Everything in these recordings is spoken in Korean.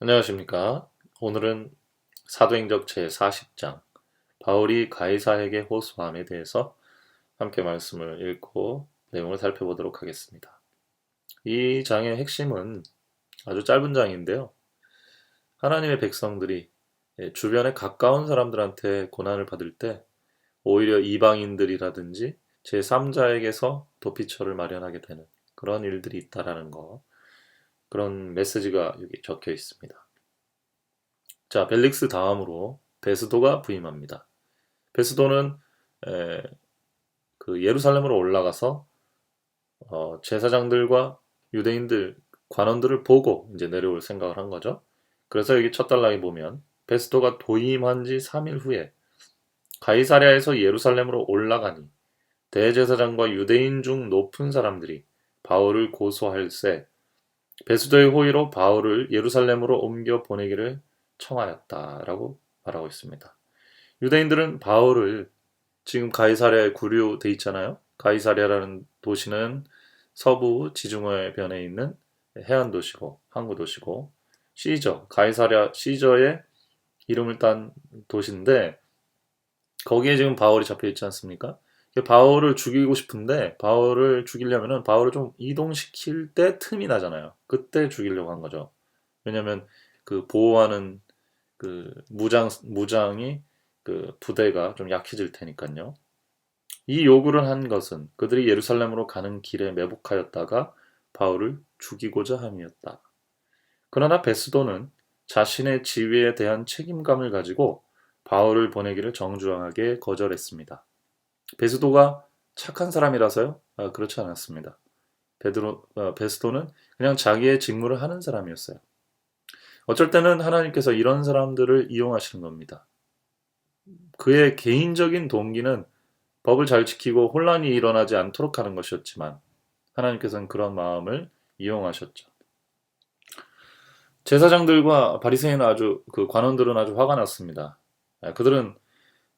안녕하십니까. 오늘은 사도행전 제40장 바울이 가이사에게 호소함에 대해서 함께 말씀을 읽고 내용을 살펴보도록 하겠습니다. 이 장의 핵심은 아주 짧은 장인데요. 하나님의 백성들이 주변에 가까운 사람들한테 고난을 받을 때 오히려 이방인들이라든지 제3자에게서 도피처를 마련하게 되는 그런 일들이 있다라는 거, 그런 메시지가 여기 적혀 있습니다. 자, 벨릭스 다음으로 베스도가 부임합니다. 베스도는 에, 그 예루살렘으로 올라가서 제사장들과 유대인들 관원들을 보고 이제 내려올 생각을 한 거죠. 그래서 여기 첫 단락에 보면 베스도가 도임한 지 3일 후에 가이사랴에서 예루살렘으로 올라가니 대제사장과 유대인 중 높은 사람들이 바울을 고소할세 베스도의 호의로 바울을 예루살렘으로 옮겨 보내기를 청하였다라고 말하고 있습니다. 유대인들은 바울을 지금 가이사랴에 구류돼 있잖아요. 가이사랴라는 도시는 서부 지중해 변에 있는 해안 도시고 항구 도시고 시저 가이사랴 시저의 이름을 딴 도시인데 거기에 지금 바울이 잡혀 있지 않습니까? 바울을 죽이고 싶은데 바울을 죽이려면은 바울을 좀 이동시킬 때 틈이 나잖아요. 그때 죽이려고 한 거죠. 왜냐면 그 보호하는 그 무장이 그 부대가 좀 약해질 테니까요. 이 요구를 한 것은 그들이 예루살렘으로 가는 길에 매복하였다가 바울을 죽이고자 함이었다. 그러나 베스도는 자신의 지위에 대한 책임감을 가지고 바울을 보내기를 정중하게 거절했습니다. 베스도가 착한 사람이라서요? 그렇지 않았습니다. 베스도는 그냥 자기의 직무를 하는 사람이었어요. 어쩔 때는 하나님께서 이런 사람들을 이용하시는 겁니다. 그의 개인적인 동기는 법을 잘 지키고 혼란이 일어나지 않도록 하는 것이었지만 하나님께서는 그런 마음을 이용하셨죠. 제사장들과 바리새인 그 관원들은 아주 화가 났습니다. 그들은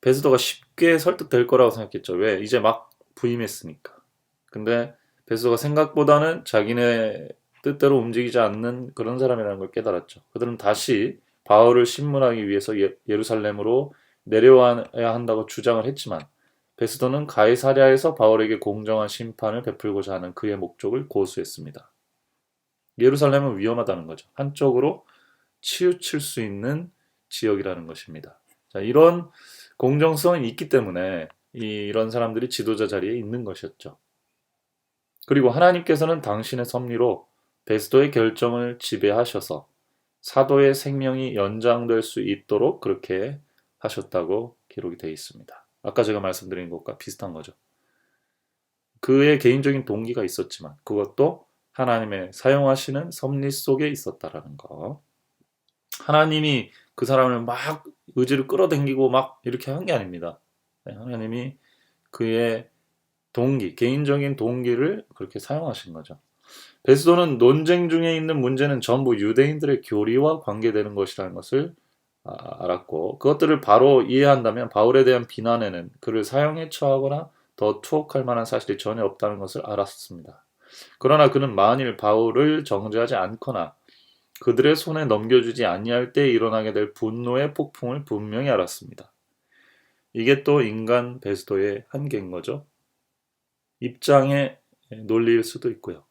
베스도가 쉽게 설득될 거라고 생각했죠. 왜? 이제 막 부임했으니까. 근데 베스도가 생각보다는 자기네 뜻대로 움직이지 않는 그런 사람이라는 걸 깨달았죠. 그들은 다시 바울을 신문하기 위해서 예루살렘으로 내려와야 한다고 주장을 했지만 베스도는 가이사랴에서 바울에게 공정한 심판을 베풀고자 하는 그의 목적을 고수했습니다. 예루살렘은 위험하다는 거죠. 한쪽으로 치우칠 수 있는 지역이라는 것입니다. 자, 이런 공정성이 있기 때문에 이런 사람들이 지도자 자리에 있는 것이었죠. 그리고 하나님께서는 당신의 섭리로 베스도의 결정을 지배하셔서 사도의 생명이 연장될 수 있도록 그렇게 하셨다고 기록이 되어 있습니다. 아까 제가 말씀드린 것과 비슷한 거죠. 그의 개인적인 동기가 있었지만 그것도 하나님의 사용하시는 섭리 속에 있었다라는 거. 하나님이 그 사람을 막 의지를 끌어당기고 막 이렇게 한 게 아닙니다. 네, 하나님이 그의 개인적인 동기를 그렇게 사용하신 거죠. 베스도는 논쟁 중에 있는 문제는 전부 유대인들의 교리와 관계되는 것이라는 것을 알았고 그것들을 바로 이해한다면 바울에 대한 비난에는 그를 사형에 처하거나 더 투옥할 만한 사실이 전혀 없다는 것을 알았습니다. 그러나 그는 만일 바울을 정죄하지 않거나 그들의 손에 넘겨주지 아니할 때 일어나게 될 분노의 폭풍을 분명히 알았습니다. 이게 또 인간 베스도의 한계인 거죠. 입장의 논리일 수도 있고요.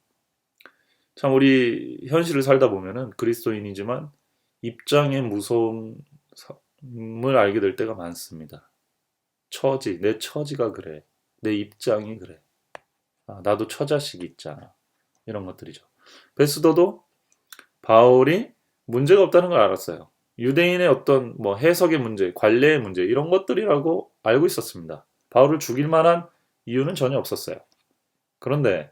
참 우리 현실을 살다 보면은 그리스도인이지만 입장의 무서움을 알게 될 때가 많습니다. 내 처지가 그래. 내 입장이 그래. 나도 처자식이 있잖아. 이런 것들이죠. 베스도도 바울이 문제가 없다는 걸 알았어요. 유대인의 어떤 뭐 해석의 문제, 관례의 문제 이런 것들이라고 알고 있었습니다. 바울을 죽일 만한 이유는 전혀 없었어요. 그런데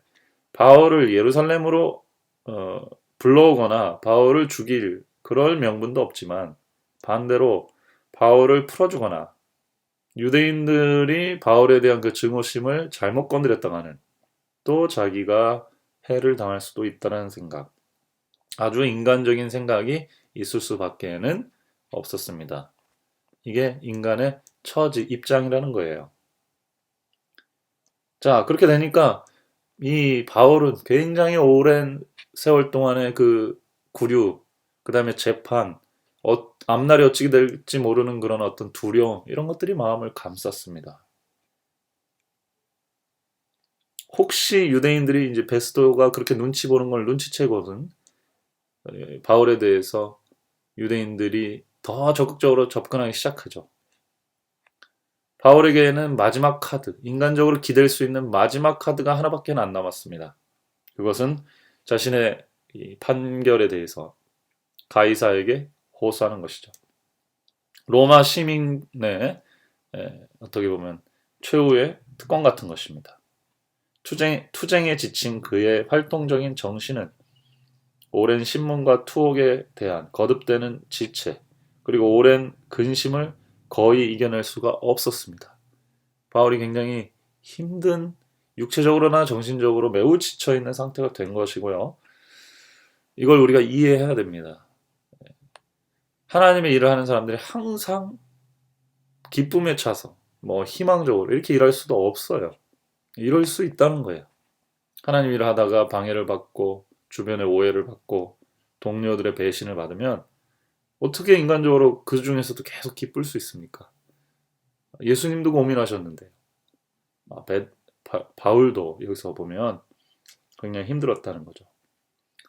바울을 예루살렘으로 어, 불러오거나 바울을 죽일 그럴 명분도 없지만 반대로 바울을 풀어주거나 유대인들이 바울에 대한 그 증오심을 잘못 건드렸다가는 또 자기가 해를 당할 수도 있다는 생각. 아주 인간적인 생각이 있을 수밖에는 없었습니다. 이게 인간의 처지, 입장이라는 거예요. 자, 그렇게 되니까 이 바울은 굉장히 오랜 세월 동안의 그 구류, 그 다음에 재판, 앞날이 어찌 될지 모르는 그런 어떤 두려움, 이런 것들이 마음을 감쌌습니다. 혹시 유대인들이 이제 베스도가 그렇게 눈치 보는 걸 눈치채거든, 바울에 대해서 유대인들이 더 적극적으로 접근하기 시작하죠. 바울에게는 마지막 카드, 인간적으로 기댈 수 있는 마지막 카드가 하나밖에 안 남았습니다. 그것은 자신의 이 판결에 대해서 가이사에게 호소하는 것이죠. 로마 시민의 어떻게 보면 최후의 특권 같은 것입니다. 투쟁에 지친 그의 활동적인 정신은 오랜 신문과 투옥에 대한 거듭되는 지체, 그리고 오랜 근심을 거의 이겨낼 수가 없었습니다. 바울이 굉장히 힘든, 육체적으로나 정신적으로 매우 지쳐있는 상태가 된 것이고요. 이걸 우리가 이해해야 됩니다. 하나님의 일을 하는 사람들이 항상 기쁨에 차서 희망적으로 이렇게 일할 수도 없어요. 이럴 수 있다는 거예요. 하나님 일을 하다가 방해를 받고 주변의 오해를 받고 동료들의 배신을 받으면 어떻게 인간적으로 그 중에서도 계속 기쁠 수 있습니까? 예수님도 고민하셨는데 바울도 여기서 보면 굉장히 힘들었다는 거죠.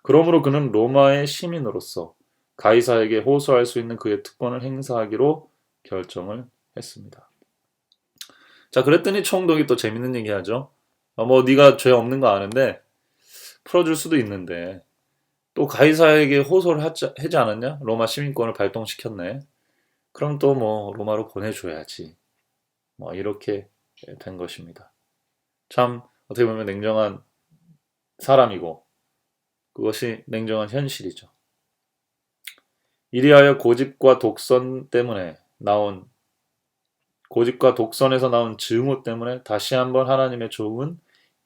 그러므로 그는 로마의 시민으로서 가이사에게 호소할 수 있는 그의 특권을 행사하기로 결정을 했습니다. 자, 그랬더니 총독이 또 재밌는 얘기 하죠. 네가 죄 없는 거 아는데 풀어줄 수도 있는데 또 가이사에게 호소를 하지 않았냐? 로마 시민권을 발동시켰네. 그럼 또 로마로 보내줘야지. 이렇게 된 것입니다. 참 어떻게 보면 냉정한 사람이고 그것이 냉정한 현실이죠. 이리하여 고집과 독선에서 나온 증오 때문에 다시 한번 하나님의 종은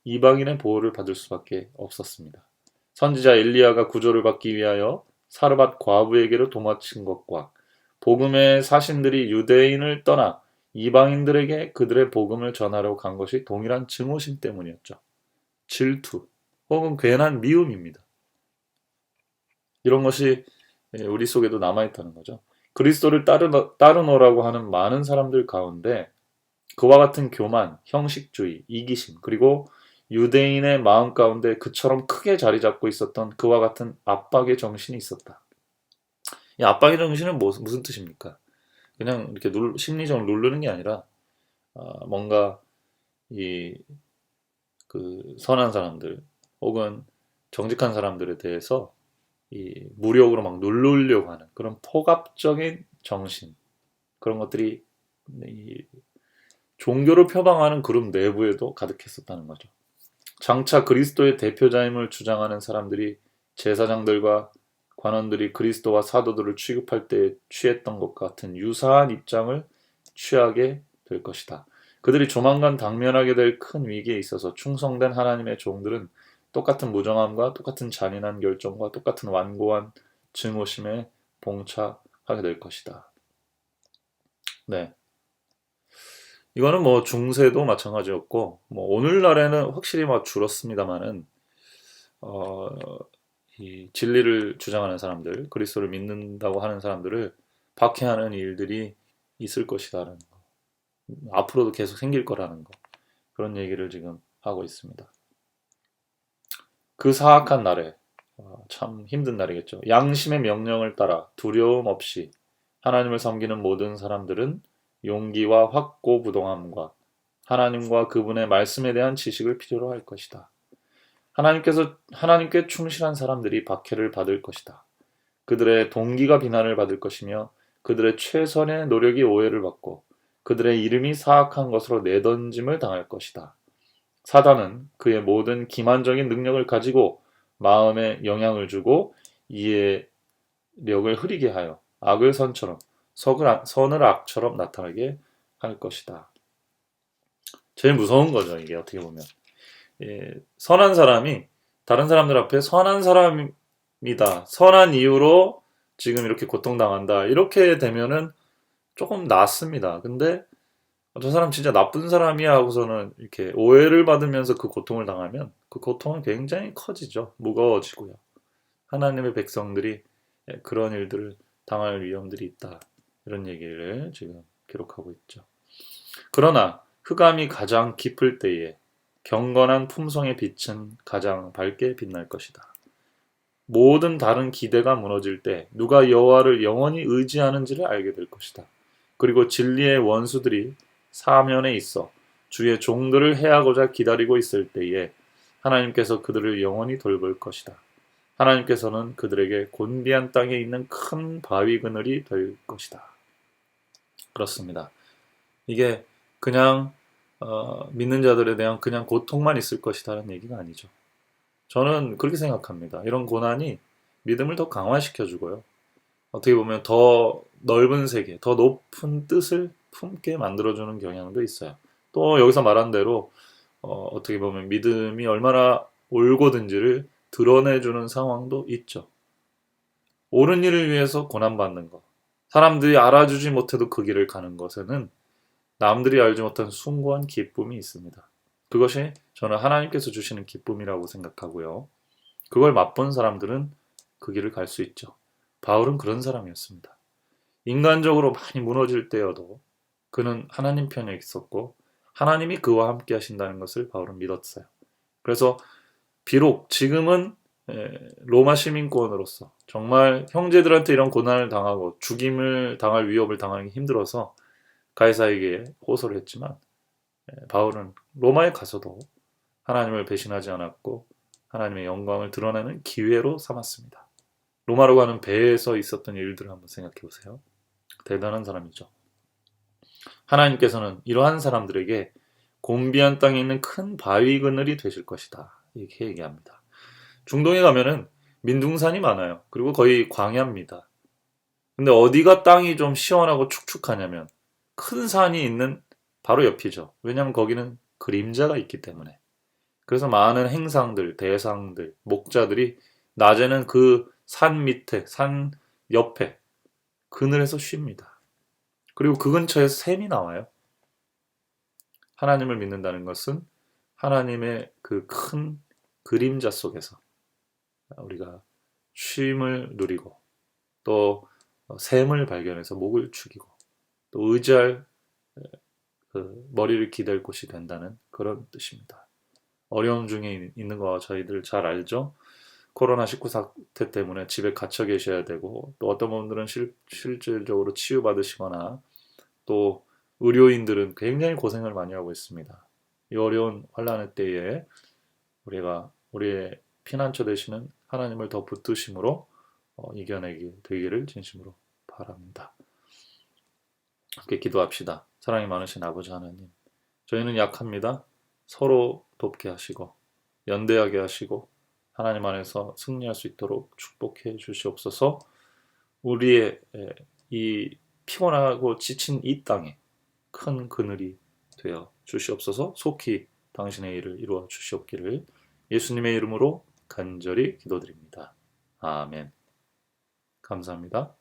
이방인의 보호를 받을 수밖에 없었습니다. 선지자 엘리야가 구조를 받기 위하여 사르밧 과부에게로 도망친 것과 복음의 사신들이 유대인을 떠나 이방인들에게 그들의 복음을 전하려고 간 것이 동일한 증오심 때문이었죠. 질투 혹은 괜한 미움입니다. 이런 것이 우리 속에도 남아있다는 거죠. 그리스도를 따르노라고 하는 많은 사람들 가운데 그와 같은 교만, 형식주의, 이기심, 그리고 유대인의 마음 가운데 그처럼 크게 자리 잡고 있었던 그와 같은 압박의 정신이 있었다. 이 압박의 정신은 무슨 뜻입니까? 그냥 이렇게 심리적으로 누르는 게 아니라 뭔가 그 선한 사람들 혹은 정직한 사람들에 대해서 이 무력으로 막 누르려고 하는 그런 폭압적인 정신, 그런 것들이 이 종교를 표방하는 그룹 내부에도 가득했었다는 거죠. 장차 그리스도의 대표자임을 주장하는 사람들이 제사장들과 관원들이 그리스도와 사도들을 취급할 때 취했던 것 같은 유사한 입장을 취하게 될 것이다. 그들이 조만간 당면하게 될 큰 위기에 있어서 충성된 하나님의 종들은 똑같은 무정함과 똑같은 잔인한 결정과 똑같은 완고한 증오심에 봉착하게 될 것이다. 네. 이거는 중세도 마찬가지였고, 오늘날에는 확실히 줄었습니다만은, 이 진리를 주장하는 사람들, 그리스도를 믿는다고 하는 사람들을 박해하는 일들이 있을 것이다라는 거. 앞으로도 계속 생길 거라는 거. 그런 얘기를 지금 하고 있습니다. 그 사악한 날에, 참 힘든 날이겠죠. 양심의 명령을 따라 두려움 없이 하나님을 섬기는 모든 사람들은 용기와 확고부동함과 하나님과 그분의 말씀에 대한 지식을 필요로 할 것이다. 하나님께 충실한 사람들이 박해를 받을 것이다. 그들의 동기가 비난을 받을 것이며 그들의 최선의 노력이 오해를 받고 그들의 이름이 사악한 것으로 내던짐을 당할 것이다. 사단은 그의 모든 기만적인 능력을 가지고 마음에 영향을 주고 이해력을 흐리게 하여 악을 선처럼 선을 악처럼 나타나게 할 것이다. 제일 무서운 거죠, 이게 어떻게 보면. 선한 사람이 다른 사람들 앞에 선한 사람이다, 선한 이유로 지금 이렇게 고통당한다, 이렇게 되면은 조금 낫습니다. 근데 저 사람 진짜 나쁜 사람이야 하고서는 이렇게 오해를 받으면서 그 고통을 당하면 그 고통은 굉장히 커지죠. 무거워지고요. 하나님의 백성들이 그런 일들을 당할 위험들이 있다. 이런 얘기를 지금 기록하고 있죠. 그러나 흑암이 가장 깊을 때에 경건한 품성의 빛은 가장 밝게 빛날 것이다. 모든 다른 기대가 무너질 때 누가 여호와를 영원히 의지하는지를 알게 될 것이다. 그리고 진리의 원수들이 사면에 있어 주의 종들을 해하고자 기다리고 있을 때에 하나님께서 그들을 영원히 돌볼 것이다. 하나님께서는 그들에게 곤비한 땅에 있는 큰 바위 그늘이 될 것이다. 그렇습니다. 이게 그냥 믿는 자들에 대한 그냥 고통만 있을 것이다라는 얘기가 아니죠. 저는 그렇게 생각합니다. 이런 고난이 믿음을 더 강화시켜주고요. 어떻게 보면 더 넓은 세계, 더 높은 뜻을 품게 만들어주는 경향도 있어요. 또 여기서 말한 대로 어떻게 보면 믿음이 얼마나 옳고든지를 드러내주는 상황도 있죠. 옳은 일을 위해서 고난받는 것. 사람들이 알아주지 못해도 그 길을 가는 것에는 남들이 알지 못한 숭고한 기쁨이 있습니다. 그것이 저는 하나님께서 주시는 기쁨이라고 생각하고요. 그걸 맛본 사람들은 그 길을 갈 수 있죠. 바울은 그런 사람이었습니다. 인간적으로 많이 무너질 때여도 그는 하나님 편에 있었고 하나님이 그와 함께 하신다는 것을 바울은 믿었어요. 그래서 비록 지금은 로마 시민권으로서 정말 형제들한테 이런 고난을 당하고 죽임을 당할 위협을 당하기 힘들어서 가이사에게 호소를 했지만 바울은 로마에 가서도 하나님을 배신하지 않았고 하나님의 영광을 드러내는 기회로 삼았습니다. 로마로 가는 배에서 있었던 일들을 한번 생각해 보세요. 대단한 사람이죠. 하나님께서는 이러한 사람들에게 곤비한 땅에 있는 큰 바위 그늘이 되실 것이다. 이렇게 얘기합니다. 중동에 가면은 민둥산이 많아요. 그리고 거의 광야입니다. 근데 어디가 땅이 좀 시원하고 축축하냐면 큰 산이 있는 바로 옆이죠. 왜냐하면 거기는 그림자가 있기 때문에. 그래서 많은 행상들, 대상들, 목자들이 낮에는 그 산 밑에, 산 옆에 그늘에서 쉽니다. 그리고 그 근처에 샘이 나와요. 하나님을 믿는다는 것은 하나님의 그 큰 그림자 속에서 우리가 쉼을 누리고 또 샘을 발견해서 목을 축이고 또 의지할 그 머리를 기댈 곳이 된다는 그런 뜻입니다. 어려움 중에 있는 거 저희들 잘 알죠? 코로나19 사태 때문에 집에 갇혀 계셔야 되고 또 어떤 분들은 실질적으로 치유받으시거나 또 의료인들은 굉장히 고생을 많이 하고 있습니다. 이 어려운 환란의 때에 우리가 우리의 피난처 되시는 하나님을 더 붙드심으로 이겨내게 되기를 진심으로 바랍니다. 함께 기도합시다. 사랑이 많으신 아버지 하나님, 저희는 약합니다. 서로 돕게 하시고 연대하게 하시고 하나님 안에서 승리할 수 있도록 축복해 주시옵소서. 우리의 이 피곤하고 지친 이 땅에 큰 그늘이 되어 주시옵소서. 속히 당신의 일을 이루어 주시옵기를 예수님의 이름으로 간절히 기도드립니다. 아멘. 감사합니다.